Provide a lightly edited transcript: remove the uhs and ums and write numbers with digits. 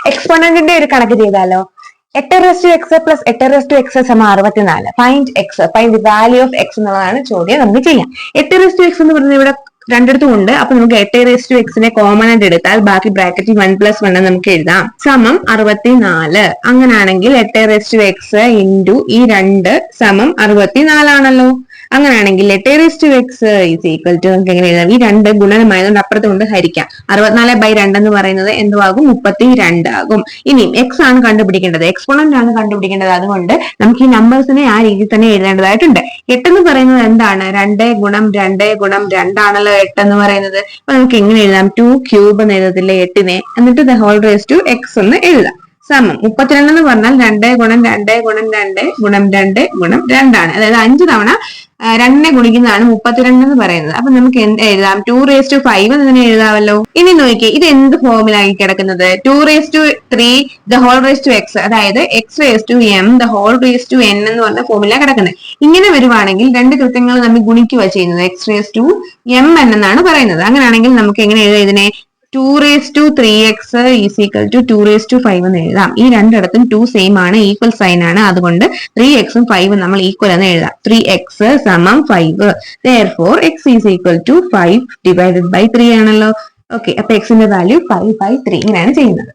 എക്സ്പോണന്റിന്റെ ഒരു കണക്ക് ചെയ്താലോ? 8 പ്ലസ് 8 സമം 64. Find X, find the value of X എന്നുള്ളതാണ് ചോദ്യം. നമുക്ക് ചെയ്യാം. 8 എന്ന് പറയുന്നത് ഇവിടെ രണ്ടിടത്തും ഉണ്ട്. അപ്പൊ നമുക്ക് 8 കോമൺ ആയിട്ട് എടുത്താൽ ബാക്കി ബ്രാക്കറ്റിൽ 1+1 നമുക്ക് എഴുതാം. സമം 64. അങ്ങനാണെങ്കിൽ 8 ഇൻറ്റു ഈ 2 സമം 64 ആണല്ലോ. അങ്ങനെയാണെങ്കിൽ 8 ഈസ് ഈക്വൽ ടു നമുക്ക് എങ്ങനെ എഴുതാം? ഈ 2 ഗുണനമായതുകൊണ്ട് അപ്പുറത്ത് കൊണ്ട് ഹരിക്കാം. 64/2 എന്ന് പറയുന്നത് എന്തുവാകും? 32 ആകും. ഇനിയും എക്സ് ആണ് കണ്ടുപിടിക്കേണ്ടത്, എക്സ്പോണന്റ് ആണ് കണ്ടുപിടിക്കേണ്ടത്. അതുകൊണ്ട് നമുക്ക് ഈ നമ്പേഴ്സിനെ ആ രീതിയിൽ തന്നെ എഴുതേണ്ടതായിട്ടുണ്ട്. 8 എന്ന് പറയുന്നത് എന്താണ്? 2 ഗുണം 2 ഗുണം 2 ആണല്ലോ 8 എന്ന് പറയുന്നത്. അപ്പൊ നമുക്ക് എങ്ങനെ എഴുതാം? 2 ക്യൂബ് എന്ന് എഴുതത്തില്ലേ 8-നെ, എന്നിട്ട് the whole raise to x എന്ന് എഴുതാം. സമം 32 എന്ന് പറഞ്ഞാൽ 2 ഗുണം 2 ഗുണം 2 ഗുണം 2 ഗുണം 2 ആണ്. അതായത് 5 തവണ 2 ഗുണിക്കുന്നതാണ് 32 എന്ന് പറയുന്നത്. അപ്പൊ നമുക്ക് എന്ത് എഴുതാം? 2⁵ എന്ന് എഴുതാമല്ലോ. ഇനി നോക്കിയേ, ഇത് എന്ത് ഫോമിലായി കിടക്കുന്നത്? 2⁵3 the whole raise to x, അതായത് x⁻m the whole raise to n എന്ന് പറഞ്ഞ ഫോമിലാണ് കിടക്കുന്നത്. ഇങ്ങനെ വരുവാണെങ്കിൽ രണ്ട് കൃത്യങ്ങൾ നമ്മൾ ഗുണിക്കുക ചെയ്യുന്നത്. x⁻m എന്നാണ് പറയുന്നത്. അങ്ങനെയാണെങ്കിൽ നമുക്ക് എങ്ങനെ എഴുതാം ഇതിനെ? 2⁵3x ഈസ് ഈക്വൽ ടു 2⁵5 എന്ന് എഴുതാം. ഈ രണ്ടിടത്തും 2 സെയിം ആണ്, ഈക്വൽ സൈൻ ആണ്. അതുകൊണ്ട് 3x ഉം 5 നമ്മൾ ഈക്വൽ എന്ന് എഴുതാം. 3x സമം 5. Therefore x is equal to 5 divided by 3 ആണല്ലോ. ഓക്കെ, അപ്പൊ x ന്റെ വാല്യൂ 5/3 ഇങ്ങനെയാണ് ചെയ്യുന്നത്.